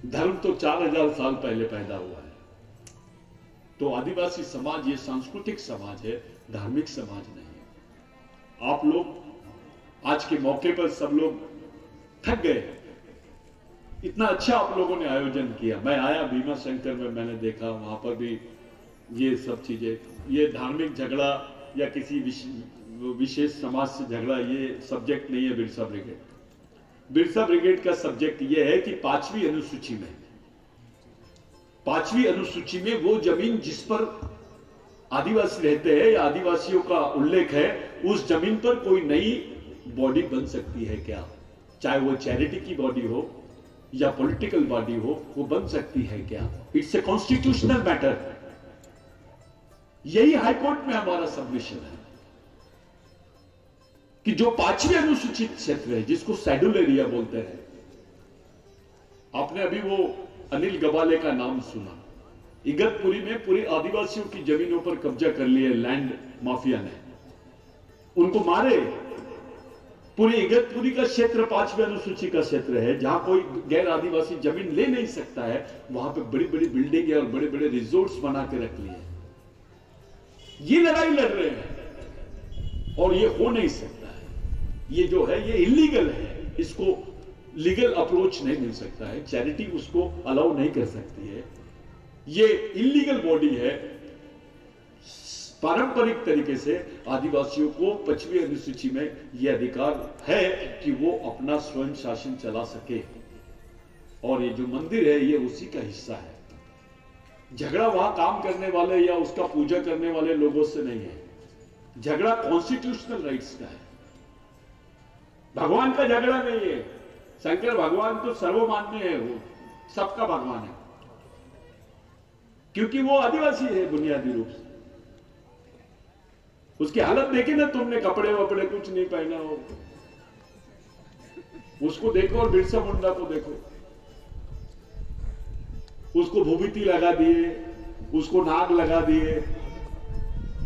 धर्म तो 4,000 साल पहले पैदा हुआ है। तो आदिवासी समाज ये सांस्कृतिक समाज है, धार्मिक समाज नहीं है। आप लोग आज के मौके पर सब लोग थक गए। इतना अच्छा आप लोगों ने आयोजन किया। मैं आया भीमा शंकर में, मैंने देखा वहां पर भी ये सब चीजें, ये धार्मिक झगड़ा या किसी विशेष समाज से झगड़ा, ये सब्जेक्ट नहीं है बिरसा ब्रिगेड। बिरसा ब्रिगेड का सब्जेक्ट ये है कि 5वीं अनुसूची में, 5वीं अनुसूची में वो जमीन जिस पर आदिवासी रहते हैं या आदिवासियों का उल्लेख है, उस जमीन पर कोई नई बॉडी बन सकती है क्या? चाहे वो चैरिटी की बॉडी हो या पॉलिटिकल बॉडी हो, वो बन सकती है क्या? It's a constitutional matter. यही हाईकोर्ट में हमारा सबमिशन है कि जो 5वीं अनुसूचित क्षेत्र है, जिसको शेड्यूल एरिया बोलते हैं, आपने अभी वो अनिल गवाले का नाम सुना। इगतपुरी में पूरे आदिवासियों की जमीनों पर कब्जा कर लिया लैंड माफिया ने, उनको मारे। पूरी इगतपुरी का क्षेत्र 5वीं अनुसूची का क्षेत्र है, जहां कोई गैर आदिवासी जमीन ले नहीं सकता है। वहां पे बड़ी बड़ी बिल्डिंग और बड़े बड़े रिजोर्ट्स बना के रख लिए। ये लड़ाई लड़ रहे हैं और ये हो नहीं सकता है। ये जो है ये इलीगल है, इसको लीगल अप्रोच नहीं मिल सकता है, चैरिटी उसको अलाउ नहीं कर सकती है। ये इलीगल बॉडी है। पारंपरिक तरीके से आदिवासियों को 5वीं अनुसूची में यह अधिकार है कि वो अपना स्वयं शासन चला सके, और ये जो मंदिर है ये उसी का हिस्सा है। झगड़ा वहां काम करने वाले या उसका पूजा करने वाले लोगों से नहीं है, झगड़ा कॉन्स्टिट्यूशनल राइट्स का है, भगवान का झगड़ा नहीं है। शंकर भगवान तो सर्वमान्य है, वो सबका भगवान है, क्योंकि वो आदिवासी है बुनियादी रूप से। उसकी हालत देखी ना तुमने, कपड़े वपड़े कुछ नहीं पहना हो। उसको देखो और बिरसा मुंडा को देखो, उसको भूमिति लगा दिए, उसको नाग लगा दिए,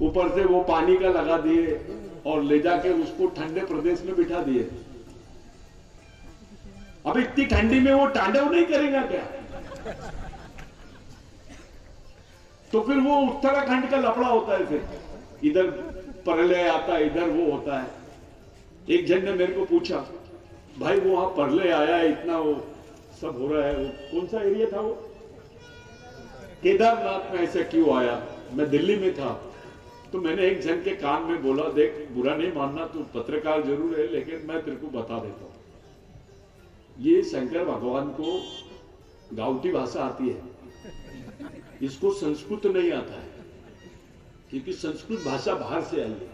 ऊपर से वो पानी का लगा दिए और ले जाके उसको ठंडे प्रदेश में बिठा दिए। अब इतनी ठंडी में वो तांडव नहीं करेगा क्या? तो फिर वो उत्तराखंड का लफड़ा होता है, फिर इधर प्रलय आता है, इधर वो होता है। एक जन ने मेरे को पूछा, भाई वो वहां प्रलय आया, इतना वो सब हो रहा है, वो कौन सा एरिया था वो? केदारनाथ में ऐसा क्यों आया? मैं दिल्ली में था, तो मैंने एक जन के कान में बोला, देख बुरा नहीं मानना, तू पत्रकार जरूर है, लेकिन मैं तेरे को बता देता हूं, ये शंकर भगवान को गावटी भाषा आती है, इसको संस्कृत नहीं आता है, क्योंकि संस्कृत भाषा बाहर से आई है।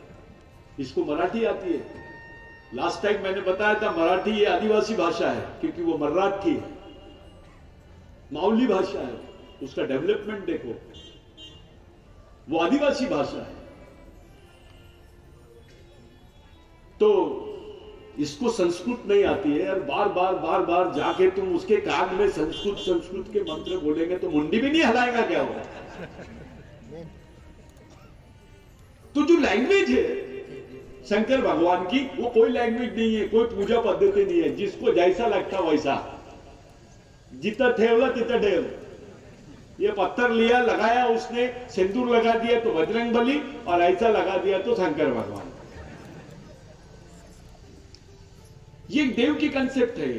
इसको मराठी आती है। लास्ट टाइम मैंने बताया था मराठी ये आदिवासी भाषा है, क्योंकि वो मराठी है, माउली भाषा है, उसका डेवलपमेंट देखो, वो आदिवासी भाषा है। तो इसको संस्कृत नहीं आती है, और बार बार जाके तुम उसके कान में संस्कृत के मंत्र बोलेंगे तो मुंडी भी नहीं हिलाएगा क्या होगा? तो जो लैंग्वेज है शंकर भगवान की, वो कोई लैंग्वेज नहीं है, कोई पूजा पद्धति नहीं है, जिसको जैसा लगता वैसा, जितना ठेवला तितना ठेव। ये पत्थर लिया, लगाया, उसने सिंदूर लगा दिया तो बजरंग बली, और ऐसा लगा दिया तो शंकर भगवान। ये देव की कंसेप्ट है।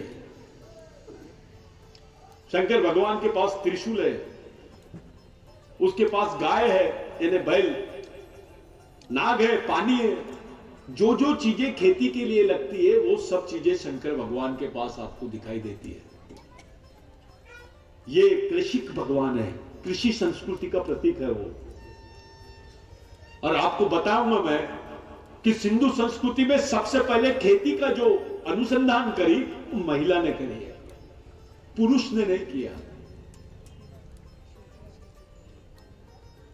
शंकर भगवान के पास त्रिशूल है, उसके पास गाय है यानी बैल, नाग है, पानी है, जो जो चीजें खेती के लिए लगती है वो सब चीजें शंकर भगवान के पास आपको दिखाई देती है। ये कृषिक भगवान है, कृषि संस्कृति का प्रतीक है वो। और आपको बताऊंगा मैं कि सिंधु संस्कृति में सबसे पहले खेती का जो अनुसंधान करी वो महिला ने करी है, पुरुष ने नहीं किया।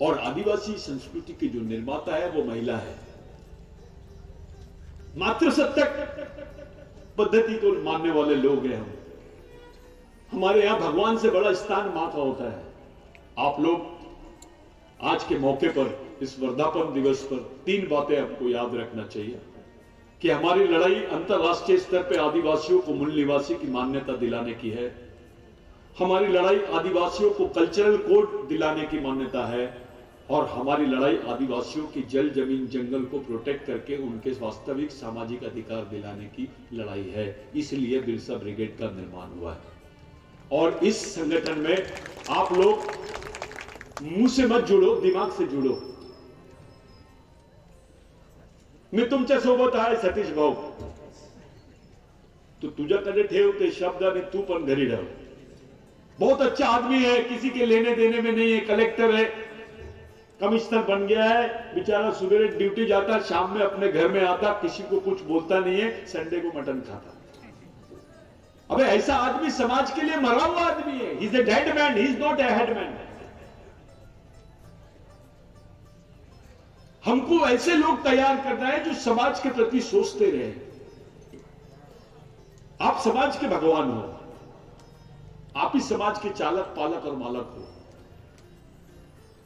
और आदिवासी संस्कृति की जो निर्माता है वो महिला है। मातृसत्तक पद्धति को मानने वाले लोग हैं हम। हमारे यहां भगवान से बड़ा स्थान मां का होता है। आप लोग आज के मौके पर, इस वर्धापन दिवस पर 3 बातें आपको याद रखना चाहिए कि हमारी लड़ाई अंतरराष्ट्रीय स्तर पर आदिवासियों को मूल निवासी की मान्यता दिलाने की है। हमारी लड़ाई आदिवासियों को कल्चरल कोड दिलाने की मान्यता है, और हमारी लड़ाई आदिवासियों की जल जमीन जंगल को प्रोटेक्ट करके उनके वास्तविक सामाजिक अधिकार दिलाने की लड़ाई है। इसलिए बिरसा ब्रिगेड का निर्माण हुआ है। और इस संगठन में आप लोग मुंह से मत जुड़ो, दिमाग से जुड़ो। मी तुमच्या सोबत आहे सतीश भाऊ, तो तुझ्याकडे ठेव ते शब्द आणि तू पण घरी राह। बहुत अच्छा आदमी है, किसी के लेने देने में नहीं है, कलेक्टर है, कमिश्नर बन गया है, बेचारा सुबह ड्यूटी जाता, शाम में अपने घर में आता, किसी को कुछ बोलता नहीं है, संडे को मटन खाता। अबे ऐसा आदमी समाज के लिए मरा हुआ आदमी है। He is a dead man, he is not a head man. हमको ऐसे लोग तैयार करना है जो समाज के प्रति सोचते रहे। आप समाज के भगवान हो, आप ही समाज के चालक, पालक और मालक हो।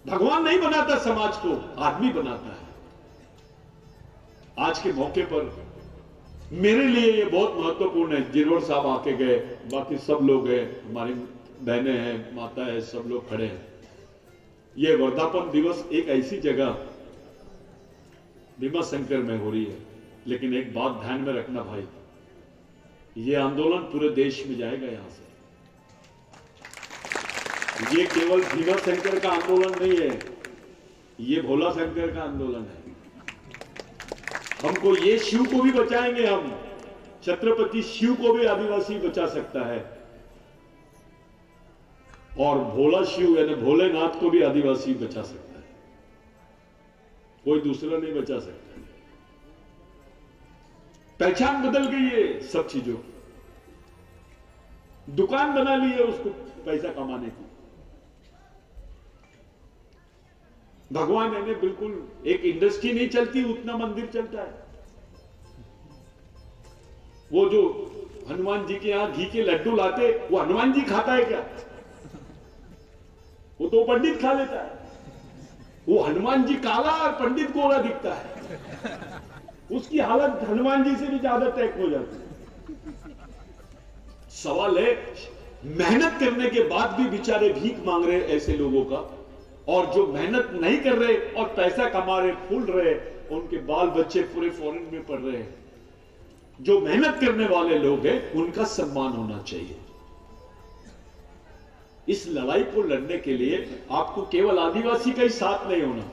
भगवान नहीं बनाता समाज को, आदमी बनाता है। आज के मौके पर मेरे लिए ये बहुत महत्वपूर्ण है। जिरवर साहब आके गए, बाकी सब लोग हैं, हमारी बहनें हैं, माता है, सब लोग खड़े हैं। ये वर्धापन दिवस एक ऐसी जगह भीमा शंकर में हो रही है, लेकिन एक बात ध्यान में रखना भाई, ये आंदोलन पूरे देश में जाएगा। यहां से ये केवल भीमा शंकर का आंदोलन नहीं है, ये भोला शंकर का आंदोलन है। हमको ये शिव को भी बचाएंगे हम, छत्रपति शिव को भी आदिवासी बचा सकता है, और भोला शिव यानी भोलेनाथ को भी आदिवासी बचा सकता है, कोई दूसरा नहीं बचा सकता। पहचान बदल गई है सब चीजों की, दुकान बना ली है उसको पैसा कमाने की। भगवान यानी बिल्कुल एक इंडस्ट्री नहीं चलती, उतना मंदिर चलता है। वो जो हनुमान जी के यहां घी के लड्डू लाते, वो हनुमान जी खाता है क्या? वो तो पंडित खा लेता है। वो हनुमान जी काला और पंडित गोरा दिखता है, उसकी हालत हनुमान जी से भी ज्यादा तय हो जाती है। सवाल है, मेहनत करने के बाद भी बेचारे भीख मांग रहे ऐसे लोगों का, और जो मेहनत नहीं कर रहे और पैसा कमा रहे, फूल रहे, उनके बाल बच्चे पूरे फॉरेन में पढ़ रहे हैं। जो मेहनत करने वाले लोग हैं उनका सम्मान होना चाहिए। इस लड़ाई को लड़ने के लिए आपको केवल आदिवासी का ही साथ नहीं होना,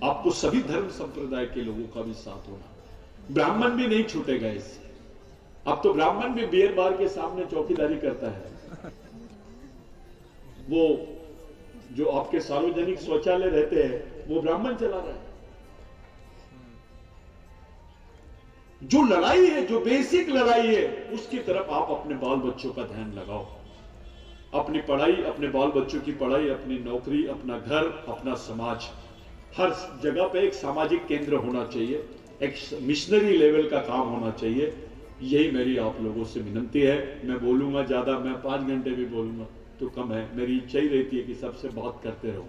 आपको सभी धर्म संप्रदाय के लोगों का भी साथ होना। ब्राह्मण भी नहीं छूटेगा इससे। अब तो ब्राह्मण भी बियर बार के सामने चौकीदारी करता है। वो जो आपके सार्वजनिक शौचालय रहते हैं वो ब्राह्मण चला रहा है। जो लड़ाई है, जो बेसिक लड़ाई है, उसकी तरफ आप अपने बाल बच्चों का ध्यान लगाओ। अपनी पढ़ाई, अपने बाल बच्चों की पढ़ाई, अपनी नौकरी, अपना घर, अपना समाज, हर जगह पे एक सामाजिक केंद्र होना चाहिए, एक मिशनरी लेवल का काम होना चाहिए। यही मेरी आप लोगों से विनती है। मैं बोलूंगा ज्यादा, मैं 5 घंटे भी बोलूंगा तो कम है। मेरी इच्छा ही रहती है कि सबसे बात करते रहो,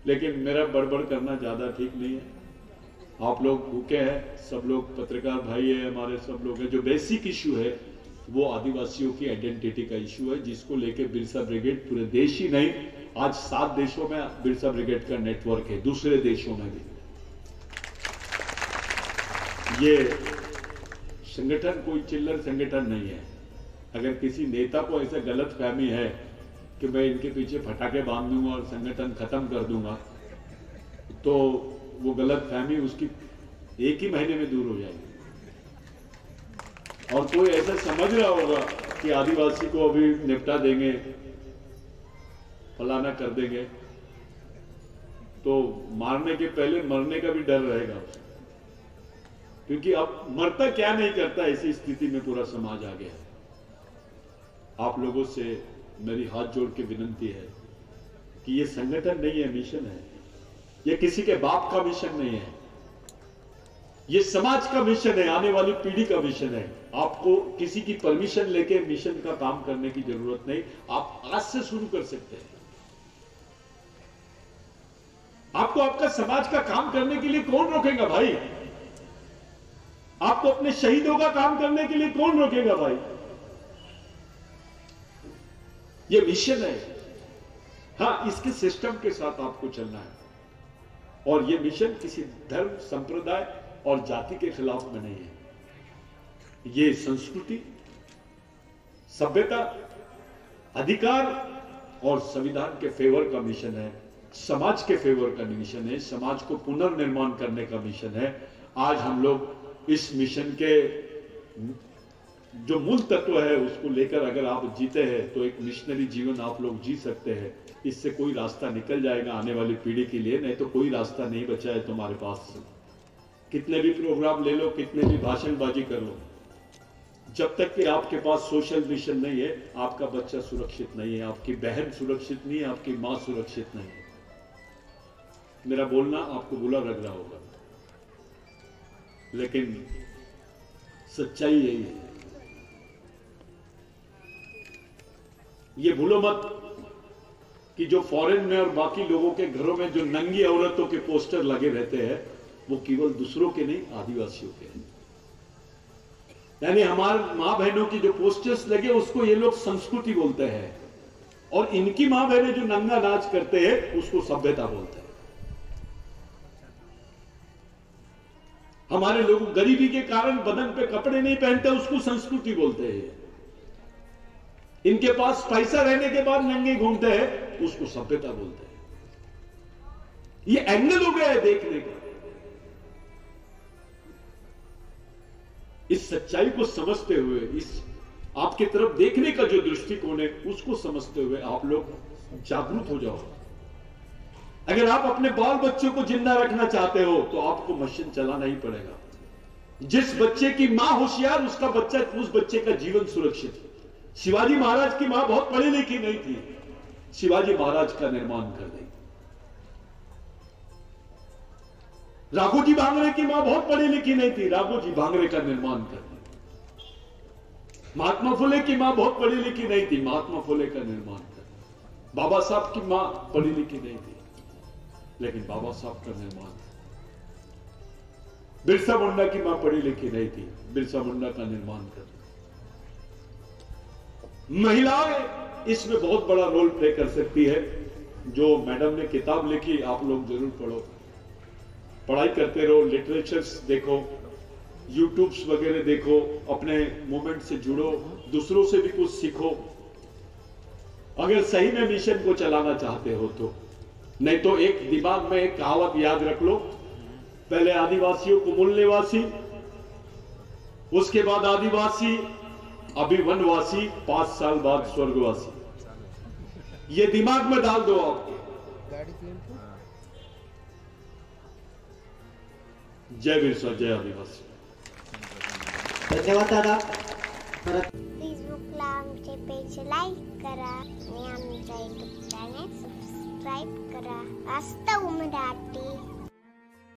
लेकिन मेरा बड़बड़ करना ज्यादा ठीक नहीं है। आप लोग भूखे हैं, सब लोग पत्रकार भाई है हमारे, सब लोग हैं। जो बेसिक इश्यू है वो आदिवासियों की आइडेंटिटी का इश्यू है, जिसको लेके बिरसा ब्रिगेड पूरे देश ही नहीं, आज 7 देशों में बिरसा ब्रिगेड का नेटवर्क है, दूसरे देशों में भी। ये संगठन कोई चिल्लर संगठन नहीं है। अगर किसी नेता को ऐसा गलत फहमी है कि मैं इनके पीछे फटाके बांध दूंगा और संगठन खत्म कर दूंगा, तो वो गलत फहमी उसकी 1 ही महीने में दूर हो जाएगी। और कोई ऐसा समझ रहा होगा कि आदिवासी को अभी निपटा देंगे, फलाना कर देंगे, तो मारने के पहले मरने का भी डर रहेगा उसको। क्योंकि अब मरता क्या नहीं करता, ऐसी स्थिति में पूरा समाज आ गया है। आप लोगों से मेरी हाथ जोड़ के विनती है कि ये संगठन नहीं है, मिशन है। ये किसी के बाप का मिशन नहीं है, ये समाज का मिशन है, आने वाली पीढ़ी का मिशन है। आपको किसी की परमिशन लेके मिशन का काम करने की जरूरत नहीं, आप आज से शुरू कर सकते हैं। आपको आपका समाज का काम करने के लिए कौन रोकेगा भाई? आपको अपने शहीदों का काम करने के लिए कौन रोकेगा भाई? ये मिशन है। हाँ, इसके सिस्टम के साथ आपको चलना है, और ये मिशन किसी धर्म, संप्रदाय और जाति के खिलाफ में नहीं है। ये संस्कृति, सभ्यता, अधिकार और संविधान के फेवर का मिशन है, समाज के फेवर का मिशन है, समाज को पुनर्निर्माण करने का मिशन है। आज हम लोग इस मिशन के जो मूल तत्व है उसको लेकर अगर आप जीते हैं तो एक मिशनरी जीवन आप लोग जी सकते हैं। इससे कोई रास्ता निकल जाएगा आने वाली पीढ़ी के लिए, नहीं तो कोई रास्ता नहीं बचा है तुम्हारे पास। कितने भी प्रोग्राम ले लो, कितने भी भाषणबाजी कर लो, जब तक कि आपके पास सोशल मिशन नहीं है, आपका बच्चा सुरक्षित नहीं है, आपकी बहन सुरक्षित नहीं है, आपकी मां सुरक्षित नहीं है। मेरा बोलना आपको बुरा लग रहा होगा, लेकिन सच्चाई यही है। ये भूलो मत कि जो फॉरेन में और बाकी लोगों के घरों में जो नंगी औरतों के पोस्टर लगे रहते हैं वो केवल दूसरों के नहीं, आदिवासियों के हैं। यानी हमारे मां बहनों की जो पोस्टर्स लगे उसको ये लोग संस्कृति बोलते हैं, और इनकी मां बहनें जो नंगा नाच करते हैं उसको सभ्यता बोलते हैं। हमारे लोग गरीबी के कारण बदन पे कपड़े नहीं पहनते, उसको संस्कृति बोलते हैं। इनके पास पैसा रहने के बाद नंगे घूमते हैं, उसको सभ्यता बोलते हैं। ये एंगल हो गया है देखने का। इस सच्चाई को समझते हुए, इस आपकी तरफ देखने का जो दृष्टिकोण है उसको समझते हुए आप लोग जागरूक हो जाओ। अगर आप अपने बाल बच्चों को जिंदा रखना चाहते हो तो आपको मशीन चलाना ही पड़ेगा। जिस बच्चे की मां होशियार, उसका बच्चा, उस बच्चे का जीवन सुरक्षित है। शिवाजी महाराज की मां बहुत पढ़ी लिखी नहीं थी, शिवाजी महाराज का निर्माण कर दी। राघोजी भांगरे की मां बहुत पढ़ी लिखी नहीं थी, राघोजी भांगरे का निर्माण कर दी। महात्मा फुले की मां बहुत पढ़ी लिखी नहीं थी, महात्मा फुले का निर्माण कर दी। बाबा साहब की मां पढ़ी लिखी नहीं थी, लेकिन बाबा साहब का निर्माण। बिरसा मुंडा की मां पढ़ी लिखी नहीं थी, बिरसा मुंडा का निर्माण कर दिया। महिलाएं इसमें बहुत बड़ा रोल प्ले कर सकती है। जो मैडम ने किताब लिखी आप लोग जरूर पढ़ो, पढ़ाई करते रहो, लिटरेचर्स देखो, यूट्यूब्स वगैरह देखो, अपने मूवमेंट से जुड़ो, दूसरों से भी कुछ सीखो अगर सही में मिशन को चलाना चाहते हो तो। नहीं तो एक दिमाग में एक कहावत याद रख लो, पहले आदिवासियों को मूल निवासी, उसके बाद आदिवासी, अभी वनवासी, 5 साल बाद स्वर्गवासी। ये दिमाग में डाल दो आपके। जय बिरसा, जय आदिवासी। धन्यवाद दादा। फेसबुकला आमचे पेज लाईक करा आणि आमच्या यूट्यूब चॅनेल सबस्क्राईब करा। वास्तव मराठी।